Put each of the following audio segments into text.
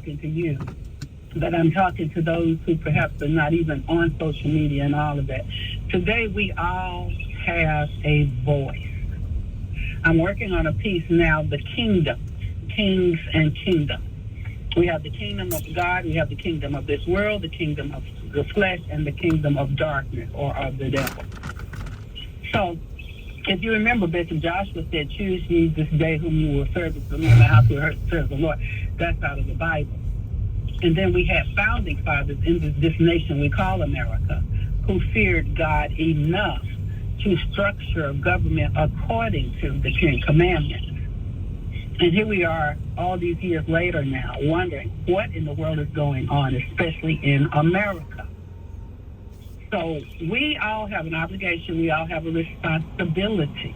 talking to you, but I'm talking to those who perhaps are not even on social media and all of that. Today, we all have a voice. I'm working on a piece now, the kingdom, kings and kingdom. We have the kingdom of God, we have the kingdom of this world, the kingdom of the flesh, and the kingdom of darkness, or of the devil. So, if you remember, Bishop Joshua said, choose ye this day whom you will serve, the Lord, and how to serve the Lord. That's out of the Bible. And then we had founding fathers in this nation we call America, who feared God enough to structure government according to the Ten Commandments. And here we are all these years later now, wondering what in the world is going on, especially in America. So we all have an obligation, we all have a responsibility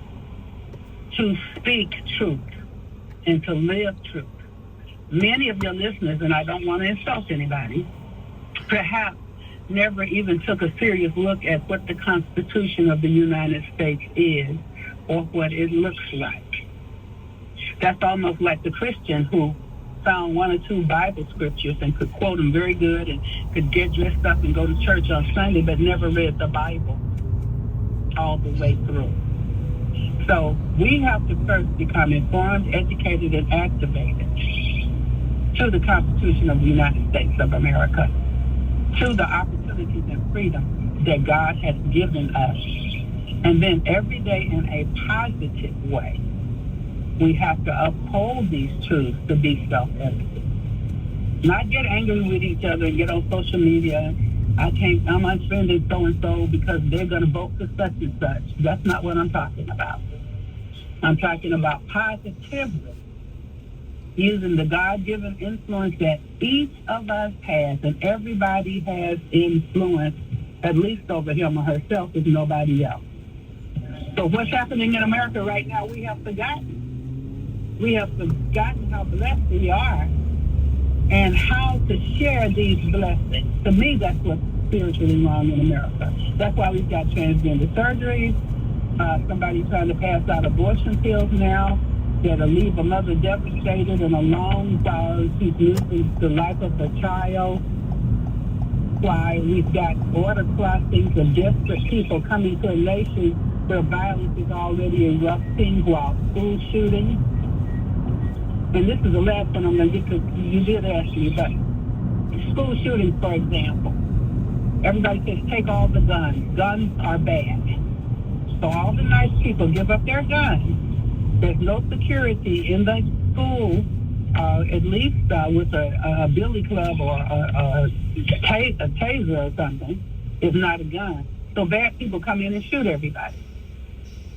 to speak truth and to live truth. Many of your listeners, and I don't want to insult anybody, perhaps never even took a serious look at what the Constitution of the United States is or what it looks like. That's almost like the Christian who found one or two Bible scriptures and could quote them very good and could get dressed up and go to church on Sunday, but never read the Bible all the way through. So we have to first become informed, educated, and activated to the Constitution of the United States of America, to the opportunities and freedom that God has given us. And then every day in a positive way, we have to uphold these truths to be self-evident. Not get angry with each other and get on social media. I'm unfriended so-and-so because they're going to vote for such and such. That's not what I'm talking about. I'm talking about positively using the God-given influence that each of us has, and everybody has influence, at least over him or herself, if nobody else. So what's happening in America right now, we have forgotten. We have forgotten how blessed we are and how to share these blessings. To me, that's what's spiritually wrong in America. That's why we've got transgender surgeries, somebody trying to pass out abortion pills now that'll leave a mother devastated and alone while she's losing the life of her child. Why we've got border crossings of desperate people coming to a nation where violence is already erupting, while school shootings. And this is the last one I'm going to get to. You did ask me, but school shootings, for example. Everybody says, take all the guns. Guns are bad. So all the nice people give up their guns. There's no security in the school, at least with a billy club or a taser or something, if not a gun. So bad people come in and shoot everybody.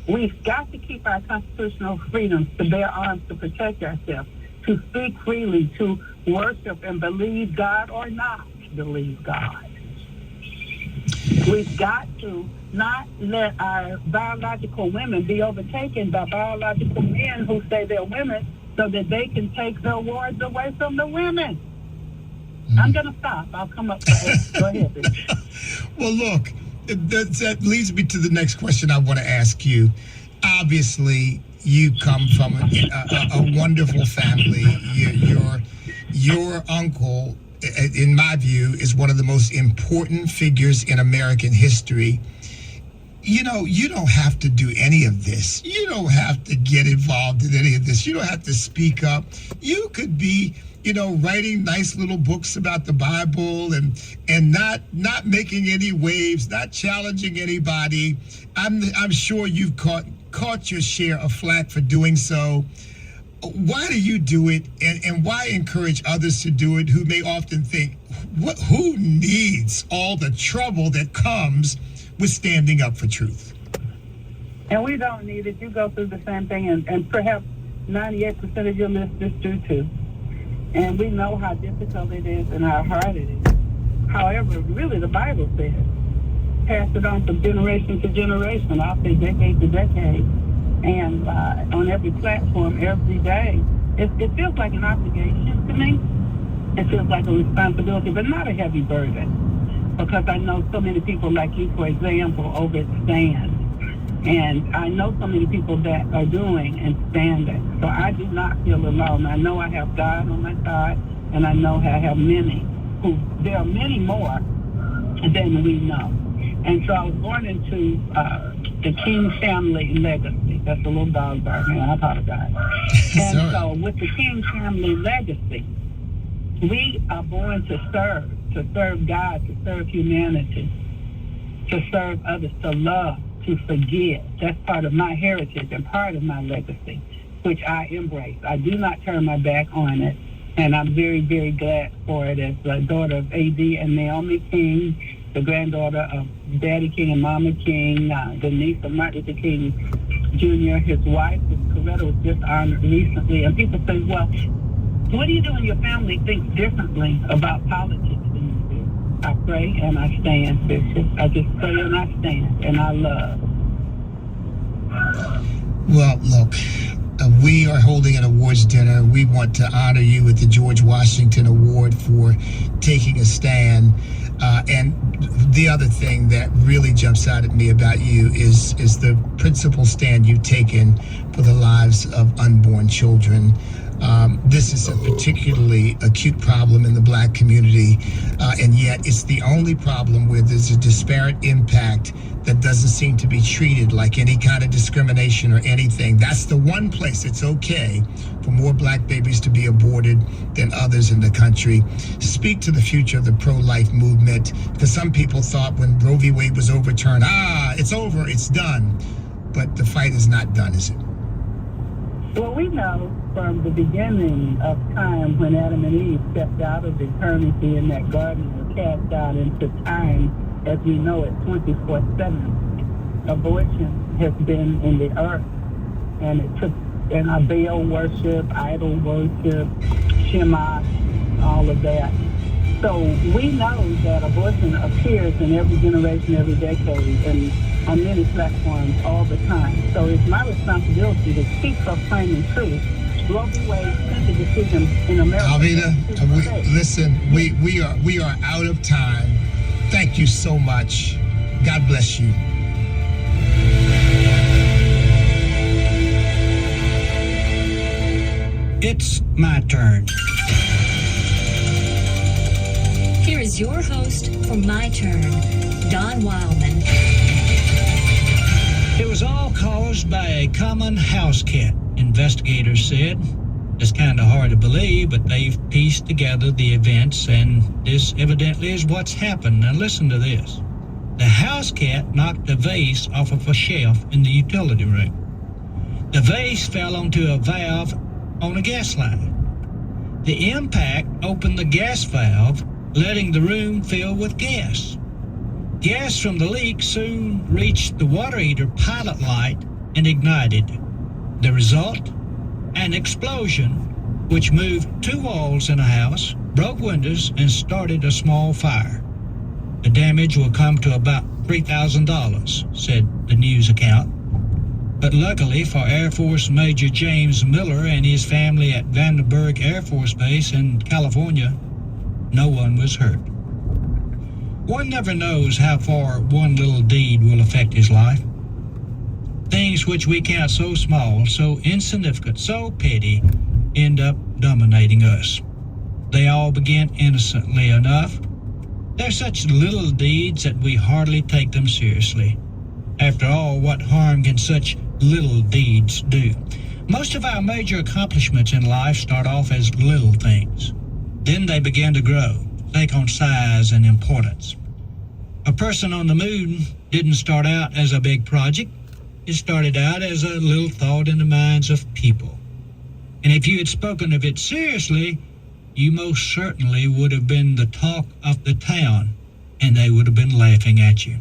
We've got to keep our constitutional freedoms to bear arms to protect ourselves, to speak freely, to worship and believe God or not believe God. We've got to not let our biological women be overtaken by biological men who say they're women so that they can take their wards away from the women. I'm going to stop. I'll come up. Go ahead, bitch. Well, look. That leads me to the next question I want to ask you. Obviously, you come from a wonderful family. Your uncle, in my view, is one of the most important figures in American history. You know, you don't have to do any of this. You don't have to get involved in any of this. You don't have to speak up. You could be, writing nice little books about the Bible and not making any waves, not challenging anybody. I'm sure you've caught your share of flack for doing so. Why do you do it, and why encourage others to do it who may often think, who needs all the trouble that comes with standing up for truth? And we don't need it. You go through the same thing, and perhaps 98% of your listeners do too. And we know how difficult it is and how hard it is. However, really the Bible says, pass it on from generation to generation. I'll say decade to decade. And on every platform, every day. It feels like an obligation to me. It feels like a responsibility, but not a heavy burden. Because I know so many people like you, for example, overstand. And I know so many people that are doing and standing. So I do not feel alone. I know I have God on my side, and I know I have many who, there are many more than we know. And so I was born into the King family legacy. That's a little dog barking, I apologize. And so with the King family legacy, we are born to serve God, to serve humanity, to serve others, to love, to forgive. That's part of my heritage and part of my legacy, which I embrace. I do not turn my back on it, and I'm very, very glad for it as the daughter of A.D. and Naomi King, the granddaughter of Daddy King and Mama King, the niece of Martin Luther King Jr., his wife, Coretta, was just honored recently. And people say, well, what do you do when your family thinks differently about politics than you do? I pray and I stand, Bishop. I just pray and I stand, and I love. Well, look, we are holding an awards dinner. We want to honor you with the George Washington Award for taking a stand. And the other thing that really jumps out at me about you is the principal stand you've taken for the lives of unborn children. This is a particularly acute problem in the Black community, and yet it's the only problem where there's a disparate impact that doesn't seem to be treated like any kind of discrimination or anything. That's the one place it's okay for more Black babies to be aborted than others in the country. Speak to the future of the pro-life movement, because some people thought when Roe v. Wade was overturned, it's over, it's done. But the fight is not done, is it? Well, we know from the beginning of time when Adam and Eve stepped out of eternity in that garden and were cast out into time as we know it 24/7. Abortion has been in the earth, and it took in our Baal worship, idol worship, Shema, all of that. So we know that abortion appears in every generation, every decade, and on many platforms all the time. So it's my responsibility to keep proclaiming truth. Roe v. Wade sent the decision in America. Alveda, listen, we are out of time. Thank you so much. God bless you. It's my turn. Here is your host for My Turn, Don Wildman. It was all caused by a common house cat, investigators said. It's kind of hard to believe, but they've pieced together the events, and this evidently is what's happened. Now listen to this. The house cat knocked a vase off of a shelf in the utility room. The vase fell onto a valve on a gas line. The impact opened the gas valve, letting the room fill with gas. Gas from the leak soon reached the water heater pilot light and ignited. The result? An explosion, which moved two walls in a house, broke windows, and started a small fire. The damage will come to about $3,000, said the news account. But luckily for Air Force Major James Miller and his family at Vandenberg Air Force Base in California, no one was hurt. One never knows how far one little deed will affect his life. Things which we count so small, so insignificant, so petty, end up dominating us. They all begin innocently enough. They're such little deeds that we hardly take them seriously. After all, what harm can such little deeds do? Most of our major accomplishments in life start off as little things. Then they begin to grow, take on size and importance. A person on the moon didn't start out as a big project. It started out as a little thought in the minds of people. And if you had spoken of it seriously, you most certainly would have been the talk of the town, and they would have been laughing at you.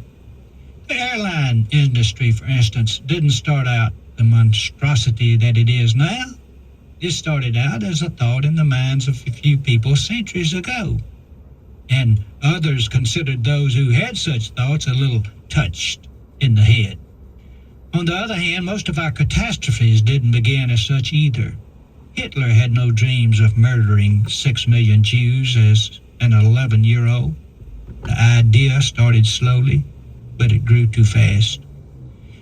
The airline industry, for instance, didn't start out the monstrosity that it is now. It started out as a thought in the minds of a few people centuries ago. And others considered those who had such thoughts a little touched in the head. On the other hand, most of our catastrophes didn't begin as such either. Hitler had no dreams of murdering 6 million Jews as an 11-year-old. The idea started slowly, but it grew too fast.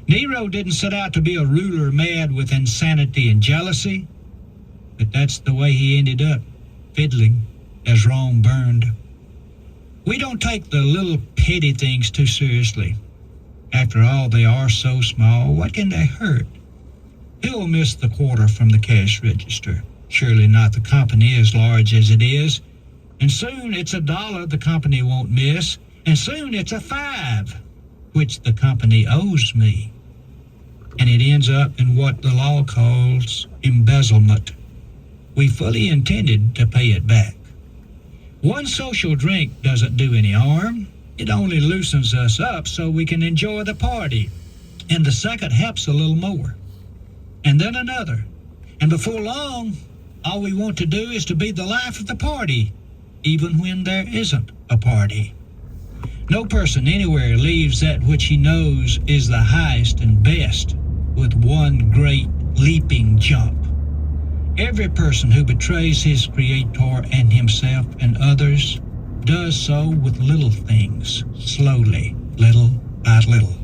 Nero didn't set out to be a ruler mad with insanity and jealousy, but that's the way he ended up, fiddling as Rome burned. We don't take the little petty things too seriously. After all, they are so small, what can they hurt? Who will miss the quarter from the cash register? Surely not the company as large as it is. And soon it's $1 the company won't miss, and soon it's $5, which the company owes me. And it ends up in what the law calls embezzlement. We fully intended to pay it back. One social drink doesn't do any harm. It only loosens us up so we can enjoy the party. And the second helps a little more. And then another. And before long, all we want to do is to be the life of the party, even when there isn't a party. No person anywhere leaves that which he knows is the highest and best with one great leaping jump. Every person who betrays his Creator and himself and others does so with little things, slowly, little by little.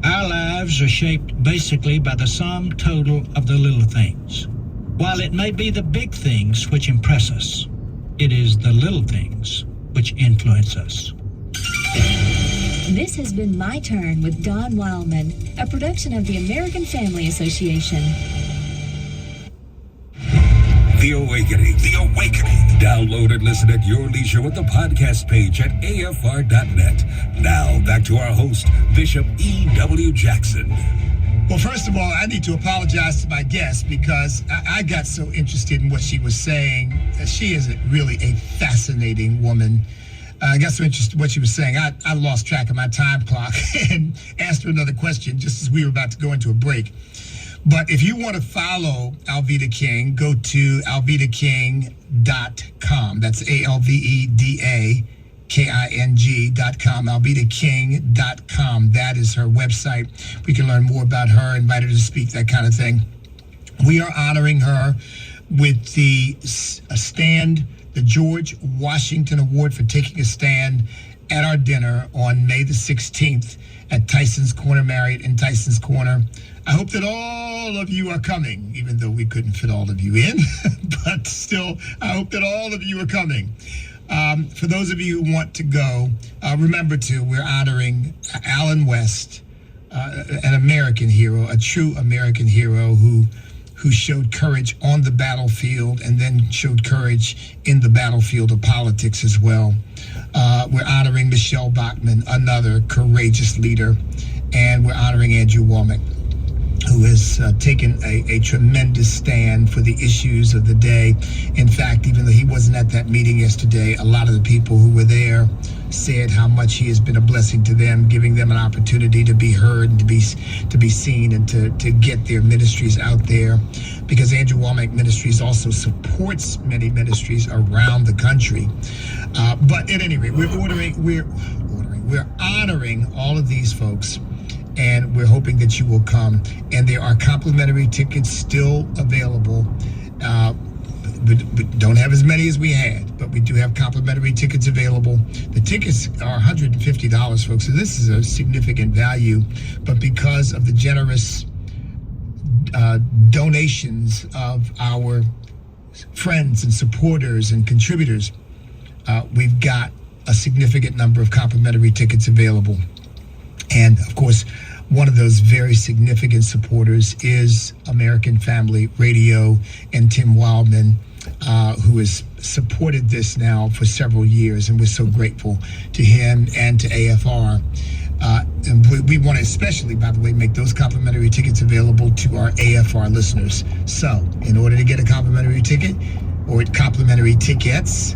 Our lives are shaped basically by the sum total of the little things. While it may be the big things which impress us, it is the little things which influence us. This has been My Turn with Don Wildman, a production of the American Family Association. The Awakening. The Awakening. Download and listen at your leisure with the podcast page at afr.net. Now, back to our host, Bishop E.W. Jackson. Well, first of all, I need to apologize to my guest because I got so interested in what she was saying. She is really a fascinating woman. I got so interested in what she was saying. I lost track of my time clock and asked her another question just as we were about to go into a break. But if you want to follow Alveda King, go to alvedaking.com. That's ALVEDAKING.com, alvedaking.com. That is her website. We can learn more about her, invite her to speak, that kind of thing. We are honoring her with the George Washington Award for taking a stand at our dinner on May the 16th at Tyson's Corner Marriott in Tyson's Corner. I hope that all of you are coming, even though we couldn't fit all of you in, but still, I hope that all of you are coming. For those of you who want to go, remember we're honoring Alan West, an American hero, a true American hero who showed courage on the battlefield and then showed courage in the battlefield of politics as well. We're honoring Michelle Bachmann, another courageous leader, and we're honoring Andrew Womack, who has taken a tremendous stand for the issues of the day. In fact, even though he wasn't at that meeting yesterday, a lot of the people who were there said how much he has been a blessing to them, giving them an opportunity to be heard and to be seen and to get their ministries out there. Because Andrew Womack Ministries also supports many ministries around the country. But at any rate, we're honoring all of these folks. And we're hoping that you will come. And there are complimentary tickets still available. We don't have as many as we had, but we do have complimentary tickets available. The tickets are $150, folks, so this is a significant value. But because of the generous donations of our friends and supporters and contributors, we've got a significant number of complimentary tickets available. And of course, one of those very significant supporters is American Family Radio and Tim Wildman, who has supported this now for several years. And we're so grateful to him and to AFR. And we want to especially, by the way, make those complimentary tickets available to our AFR listeners. So in order to get a complimentary ticket or complimentary tickets,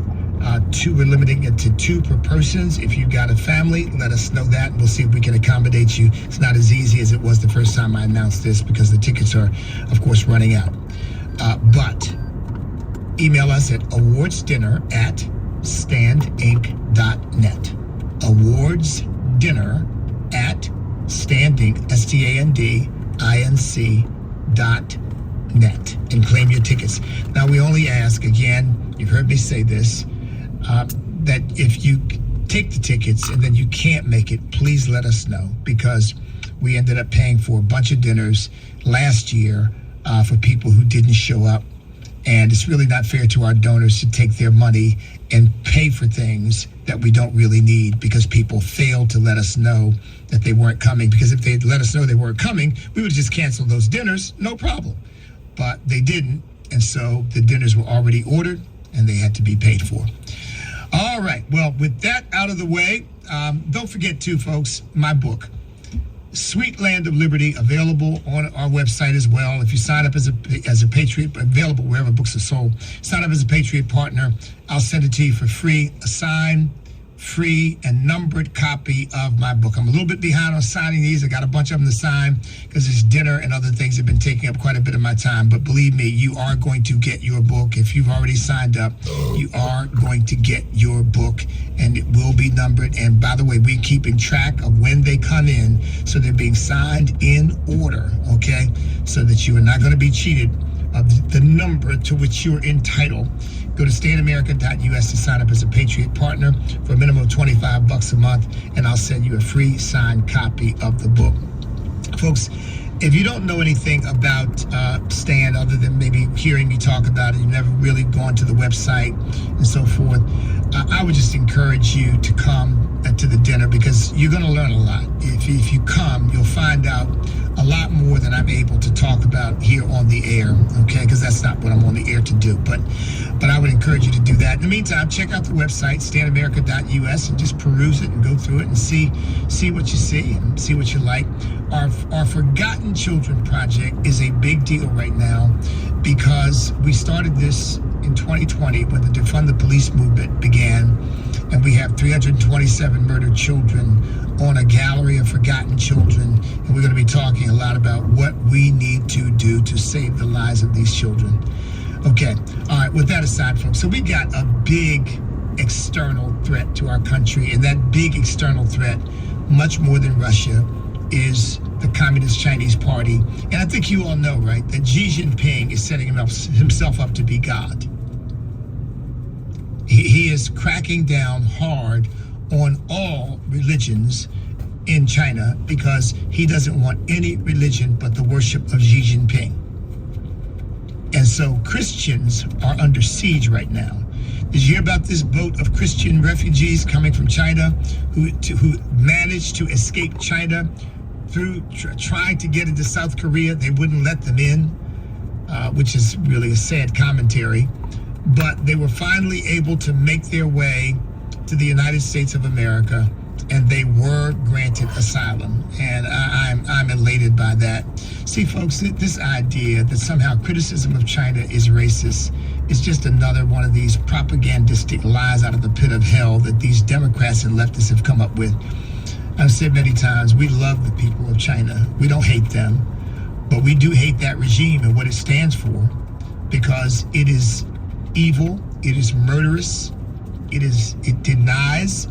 we're limiting it to 2 per person. If you've got a family, let us know that, and we'll see if we can accommodate you. It's not as easy as it was the first time I announced this because the tickets are, of course, running out. But email us at awardsdinner@standinc.net. awardsdinner@standinc, STANDINC.net, and claim your tickets. Now, we only ask, again, you've heard me say this, that if you take the tickets and then you can't make it, please let us know, because we ended up paying for a bunch of dinners last year for people who didn't show up. And it's really not fair to our donors to take their money and pay for things that we don't really need because people failed to let us know that they weren't coming. Because if they'd let us know they weren't coming, we would just cancel those dinners, no problem. But they didn't, and so the dinners were already ordered and they had to be paid for. All right, well, with that out of the way, don't forget too, folks, my book, Sweet Land of Liberty, available on our website as well. If you sign up as a Patriot, available wherever books are sold, sign up as a Patriot partner. I'll send it to you for free, a signed, free, and numbered copy of my book. I'm a little bit behind on signing these. I got a bunch of them to sign because this dinner and other things have been taking up quite a bit of my time. But believe me, you are going to get your book. If you've already signed up, you are going to get your book, and it will be numbered. And by the way, we're keeping track of when they come in, so they're being signed in order, okay? So that you are not going to be cheated of the number to which you're entitled. Go to stayinamerica.us to sign up as a Patriot partner for a minimum of $25 a month, and I'll send you a free signed copy of the book. Folks, if you don't know anything about Stan other than maybe hearing me talk about it, you've never really gone to the website and so forth, I would just encourage you to come to the dinner because you're going to learn a lot. If you come, you'll find out a lot more than I'm able to talk about here on the air, okay? Because that's not what I'm on the air to do. But I would encourage you to do that. In the meantime, check out the website, stayinamerica.us, and just peruse it and go through it and see what you see and see what you like. Our Forgotten Children project is a big deal right now because we started this in 2020 when the Defund the Police movement began, and we have 327 murdered children on a gallery of forgotten children, and we're going to be talking a lot about what we need to do to save the lives of these children. Okay, all right, with that aside, folks, so we got a big external threat to our country, and that big external threat, much more than Russia, is the Communist Chinese Party. And I think you all know, right, that Xi Jinping is setting himself up to be God. He is cracking down hard on all religions in China because he doesn't want any religion but the worship of Xi Jinping. And so Christians are under siege right now. Did you hear about this boat of Christian refugees coming from China who managed to escape China through trying to get into South Korea? They wouldn't let them in, which is really a sad commentary. But they were finally able to make their way to the United States of America, and they were granted asylum. And I'm elated by that. See, folks, this idea that somehow criticism of China is racist is just another one of these propagandistic lies out of the pit of hell that these Democrats and leftists have come up with. I've said many times, we love the people of China. We don't hate them, but we do hate that regime and what it stands for, because it is evil, it is murderous, it denies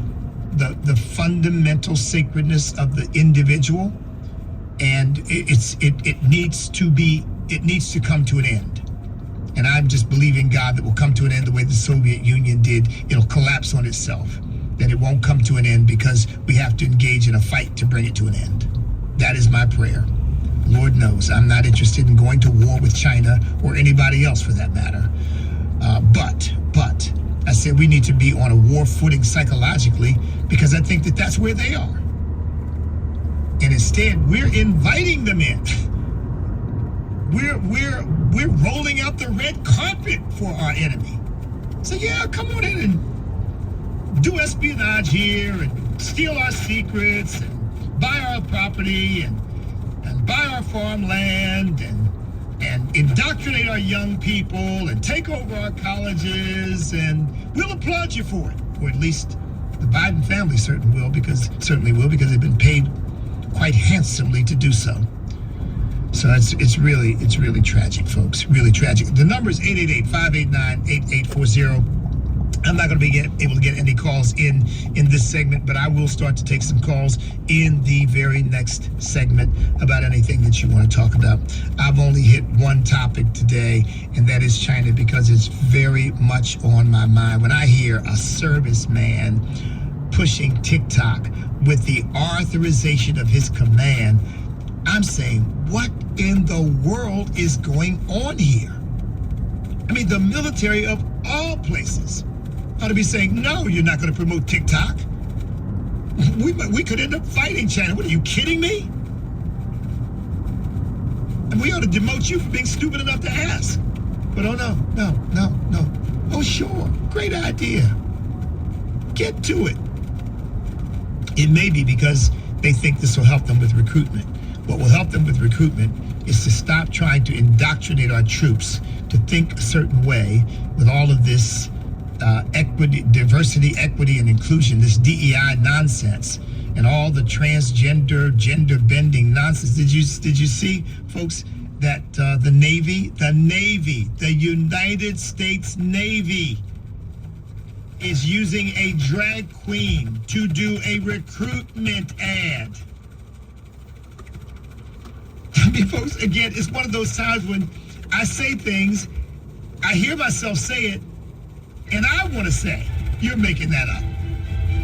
the fundamental sacredness of the individual, and it needs to come to an end. And I'm just believing God that will come to an end the way the Soviet Union did. It'll collapse on itself, that it won't come to an end because we have to engage in a fight to bring it to an end. That is my prayer. Lord knows I'm not interested in going to war with China or anybody else for that matter. But I said we need to be on a war footing psychologically, because I think that that's where they are. And instead, we're inviting them in. We're rolling out the red carpet for our enemy. So yeah, come on in and do espionage here and steal our secrets and buy our property and buy our farmland and indoctrinate our young people and take over our colleges, and we'll applaud you for it. Or at least the Biden family certainly will, because they've been paid quite handsomely to do so. So it's really tragic, folks. Really tragic. The number is 888-589-8840. I'm not going to be able to get any calls in this segment, but I will start to take some calls in the very next segment about anything that you want to talk about. I've only hit one topic today, and that is China, because it's very much on my mind. When I hear a serviceman pushing TikTok with the authorization of his command, I'm saying, what in the world is going on here? I mean, the military of all places ought to be saying, no, you're not going to promote TikTok. We could end up fighting China. What, are you kidding me? And we ought to demote you for being stupid enough to ask. But oh, no. Oh, sure, great idea. Get to it. It may be because they think this will help them with recruitment. What will help them with recruitment is to stop trying to indoctrinate our troops to think a certain way with all of this equity, diversity, equity, and inclusion, this DEI nonsense, and all the transgender, gender bending nonsense. Did you see, folks, that the Navy, the United States Navy is using a drag queen to do a recruitment ad? I mean, folks, again, it's one of those times when I say things, I hear myself say it, and I want to say, you're making that up.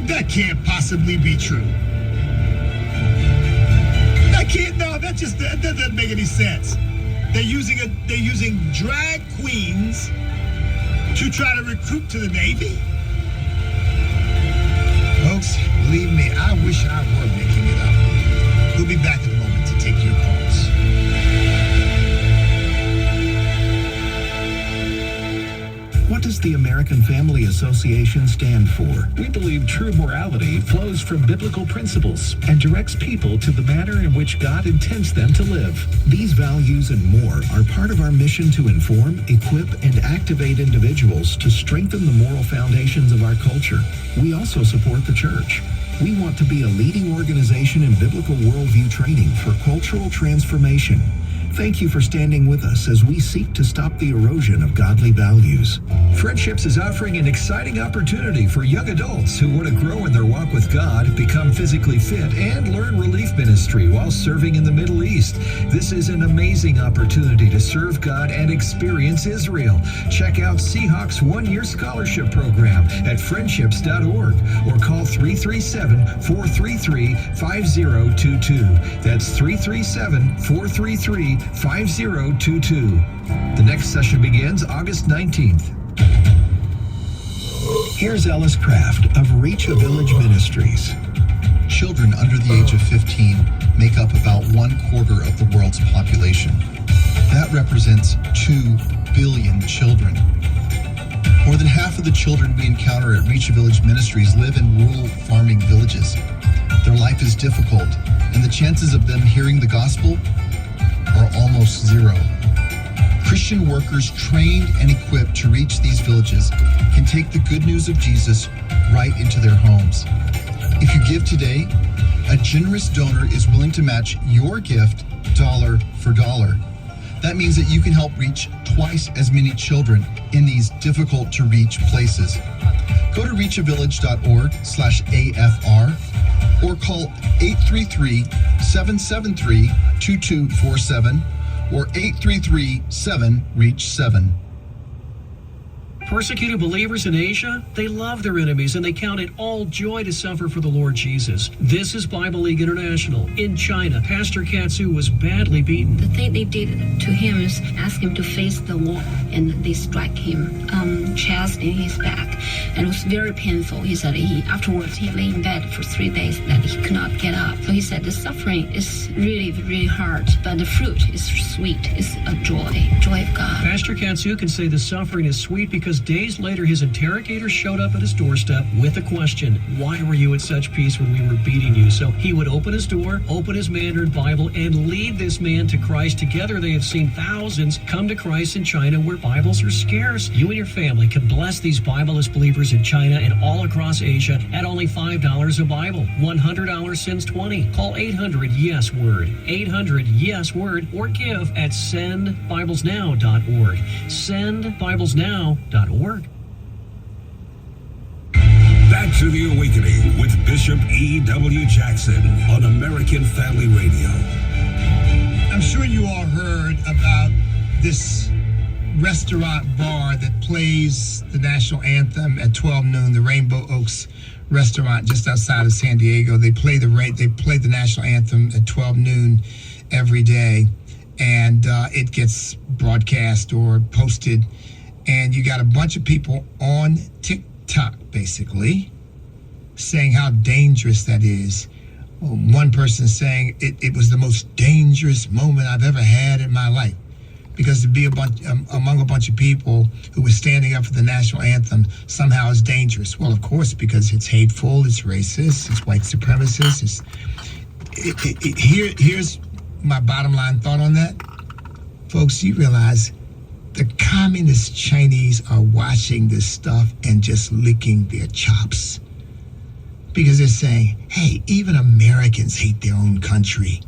That can't possibly be true. That doesn't make any sense. They're using drag queens to try to recruit to the Navy. Folks, believe me, I wish I were making it up. We'll be back in a moment to take your calls. What does the American Family Association stand for? We believe true morality flows from biblical principles and directs people to the manner in which God intends them to live. These values and more are part of our mission to inform, equip, and activate individuals to strengthen the moral foundations of our culture. We also support the church. We want to be a leading organization in biblical worldview training for cultural transformation. Thank you for standing with us as we seek to stop the erosion of godly values. Friendships is offering an exciting opportunity for young adults who want to grow in their walk with God, become physically fit, and learn relief ministry while serving in the Middle East. This is an amazing opportunity to serve God and experience Israel. Check out Seahawks one-year scholarship program at friendships.org or call 337-433-5022. That's 337-433-5022. The next session begins August 19th. Here's Ellis Craft of Reach a Village Ministries. Children under the age of 15 make up about 1/4 of the world's population. That represents 2 billion children. More than half of the children we encounter at Reach a Village Ministries live in rural farming villages. Their life is difficult, and the chances of them hearing the gospel are almost zero. Christian workers trained and equipped to reach these villages can take the good news of Jesus right into their homes. If you give today, a generous donor is willing to match your gift dollar for dollar. That means that you can help reach twice as many children in these difficult to reach places. Go to reachavillage.org/AFR or call 833-773-2247 or 833-7-REACH-7. Persecuted believers in Asia, they love their enemies and they count it all joy to suffer for the Lord Jesus. This is Bible League International. In China, Pastor Katsu was badly beaten. The thing they did to him is ask him to face the wall, and they struck him chest and his back, and it was very painful. He said afterwards he lay in bed for 3 days that he could not get up. So he said the suffering is really, really hard, but the fruit is sweet. It's a joy of God. Pastor Katsu can say the suffering is sweet because days later his interrogator showed up at his doorstep with a question: why were you at such peace when we were beating you? So he would open his door, open his Mandarin Bible, and lead this man to Christ. Together they have seen thousands come to Christ in China where Bibles are scarce. You and your family can bless these Bibleless believers in China and all across Asia at only $5 a Bible. $100 sends 20. Call 800-YES-WORD. 800-YES-WORD or give at sendbiblesnow.org. Sendbiblesnow.org. Back to the Awakening with Bishop E.W. Jackson on American Family Radio. I'm sure you all heard about this restaurant bar that plays the national anthem at 12 noon, the Rainbow Oaks restaurant just outside of San Diego. They play the national anthem at 12 noon every day, and it gets broadcast or posted and you got a bunch of people on TikTok, basically, saying how dangerous that is. One person saying it was the most dangerous moment I've ever had in my life, because to be among a bunch of people who were standing up for the national anthem somehow is dangerous. Well, of course, because it's hateful, it's racist, it's white supremacist. Here's my bottom line thought on that. Folks, you realize the communist Chinese are watching this stuff and just licking their chops. Because they're saying, hey, even Americans hate their own country.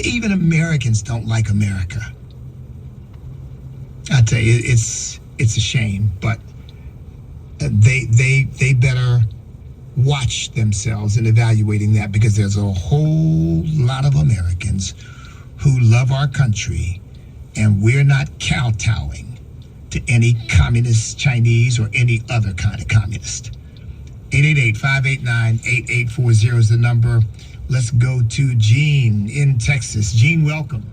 Even Americans don't like America. I tell you, it's a shame, but they better watch themselves in evaluating that, because there's a whole lot of Americans who love our country, and we're not kowtowing to any communist Chinese or any other kind of communist. 888-589-8840 is the number. Let's go to Jean in Texas. Jean, welcome.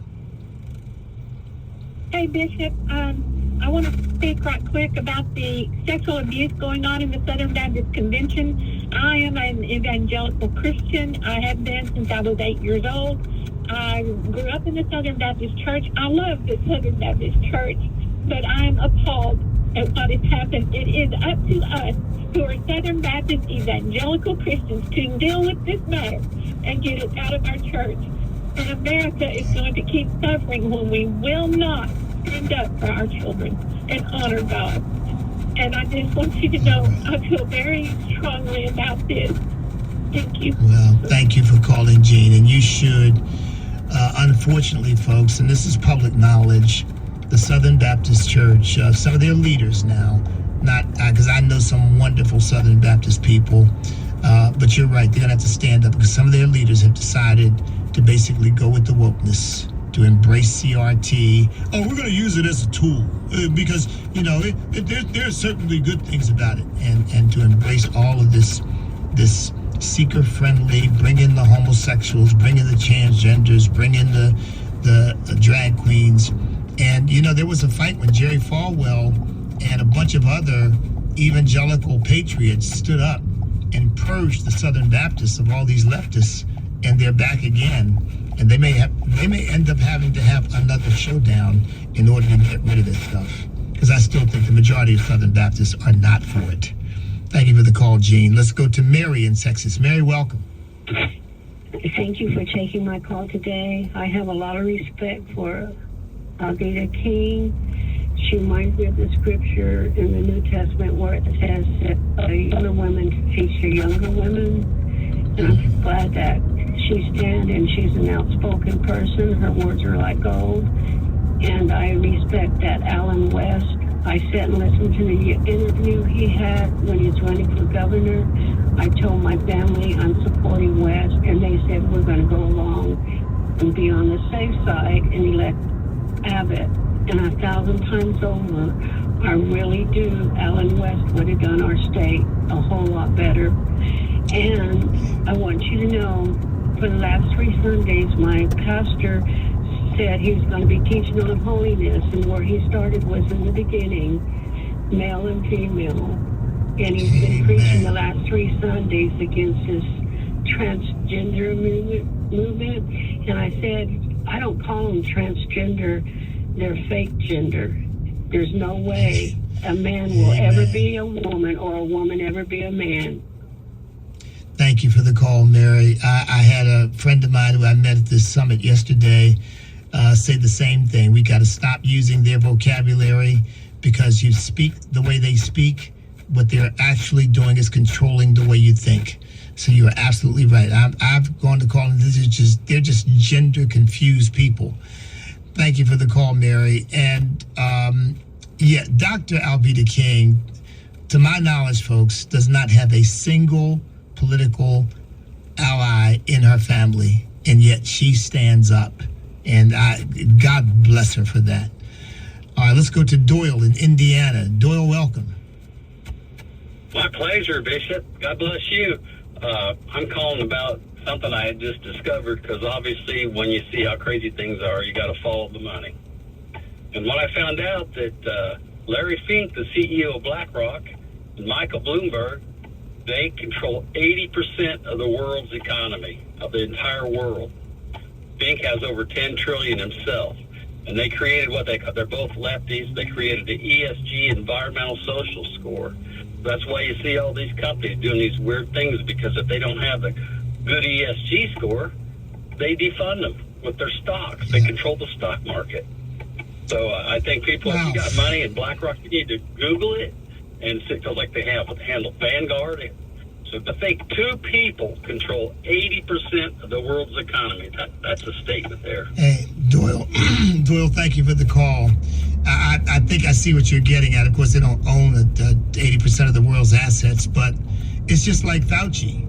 Hey, Bishop. I want to speak right quick about the sexual abuse going on in the Southern Baptist Convention. I am an evangelical Christian. I have been since I was 8 years old. I grew up in the Southern Baptist Church. I love the Southern Baptist Church, but I'm appalled at what has happened. It is up to us, who are Southern Baptist evangelical Christians, to deal with this matter and get it out of our church. And America is going to keep suffering when we will not stand up for our children and honor God. And I just want you to know I feel very strongly about this. Thank you. Well, thank you for calling, Jean. And you should. Unfortunately, folks, and this is public knowledge, the Southern Baptist Church, some of their leaders now, not because I know some wonderful Southern Baptist people, but you're right, they're going to have to stand up, because some of their leaders have decided to basically go with the wokeness, to embrace CRT. Oh, we're going to use it as a tool, because, you know, there's certainly good things about it, and to embrace all of this seeker-friendly, bring in the homosexuals, bring in the transgenders, bring in the drag queens. And, you know, there was a fight when Jerry Falwell and a bunch of other evangelical patriots stood up and purged the Southern Baptists of all these leftists, and they're back again. And they may end up having to have another showdown in order to get rid of this stuff, because I still think the majority of Southern Baptists are not for it. Thank you for the call, Gene. Let's go to Mary in Texas. Mary, welcome. Thank you for taking my call today. I have a lot of respect for Alveda King. She reminds me of the scripture in the New Testament where it says that younger women teach their younger women. And I'm glad that she stands, and she's an outspoken person. Her words are like gold. And I respect that Alan West. I sat and listened to the interview he had when he was running for governor. I told my family I'm supporting West, and they said we're going to go along and be on the safe side and elect Abbott. And 1,000 times over, I really do. Alan West would have done our state a whole lot better. And I want you to know, for the last 3 Sundays, my pastor said he was going to be teaching on holiness, and where he started was in the beginning, male and female. And he's been preaching the last 3 Sundays against this transgender movement. And I said, I don't call them transgender, they're fake gender. There's no way a man will ever be a woman or a woman ever be a man. Thank you for the call, Mary. I had a friend of mine who I met at this summit yesterday say the same thing. We got to stop using their vocabulary, because you speak the way they speak. What they're actually doing is controlling the way you think. So you are absolutely right. I've gone to call them, they're just gender confused people. Thank you for the call, Mary. And Dr. Alveda King, to my knowledge, folks, does not have a single political ally in her family, and yet she stands up. And God bless her for that. All right, let's go to Doyle in Indiana. Doyle, welcome. My pleasure, Bishop. God bless you. I'm calling about something I had just discovered, because obviously when you see how crazy things are, you got to follow the money. And when I found out that Larry Fink, the CEO of BlackRock, and Michael Bloomberg, they control 80% of the world's economy, of the entire world. Fink has over 10 trillion himself. And they created they're both lefties. They created the ESG, environmental social score. That's why you see all these companies doing these weird things, because if they don't have a good ESG score, they defund them with their stocks. They control the stock market. So I think people, if you got money in BlackRock, you need to Google it and see, like they have with handle Vanguard. So to think two people control 80% of the world's economy, that's a statement there. Hey, Doyle, Doyle, thank you for the call. I think I see what you're getting at. Of course, they don't own 80% of the world's assets, but it's just like Fauci.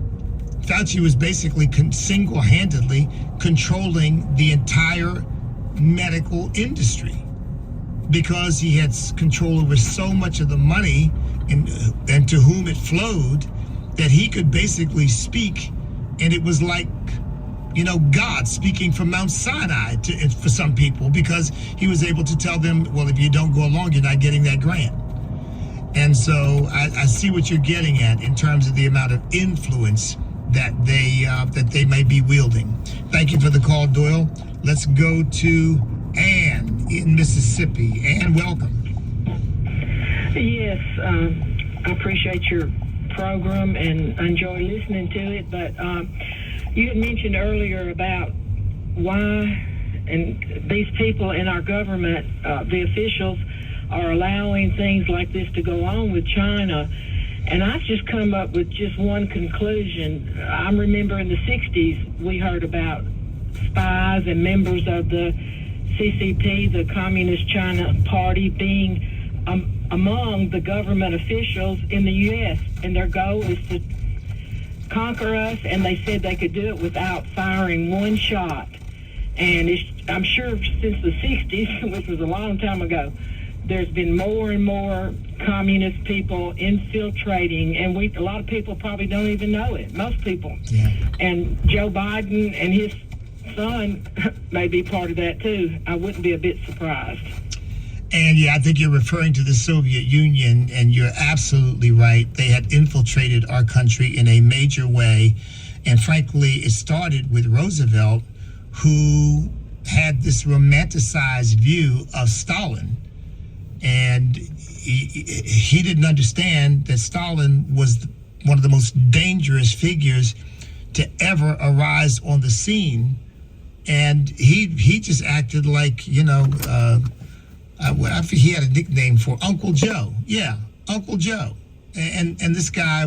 Fauci was basically single-handedly controlling the entire medical industry because he had control over so much of the money and to whom it flowed, that he could basically speak, and it was like, God speaking from Mount Sinai for some people, because he was able to tell them, well, if you don't go along, you're not getting that grant. And so I see what you're getting at in terms of the amount of influence that they may be wielding. Thank you for the call, Doyle. Let's go to Ann in Mississippi. Ann, welcome. Yes, I appreciate your program and enjoy listening to it, but you had mentioned earlier about why and these people in our government, the officials, are allowing things like this to go on with China. And I've just come up with just one conclusion. I remember in the 60s we heard about spies and members of the CCP, the Communist China Party, being among the government officials in the U.S., and their goal is to conquer us, and they said they could do it without firing one shot. And I'm sure since the 60s, which was a long time ago, there's been more and more communist people infiltrating, and a lot of people probably don't even know it, most people. Yeah. And Joe Biden and his son may be part of that too. I wouldn't be a bit surprised. And yeah, I think you're referring to the Soviet Union, and you're absolutely right. They had infiltrated our country in a major way. And frankly, it started with Roosevelt, who had this romanticized view of Stalin. And he didn't understand that Stalin was one of the most dangerous figures to ever arise on the scene. And he just acted like, he had a nickname for Uncle Joe. Yeah, Uncle Joe. And this guy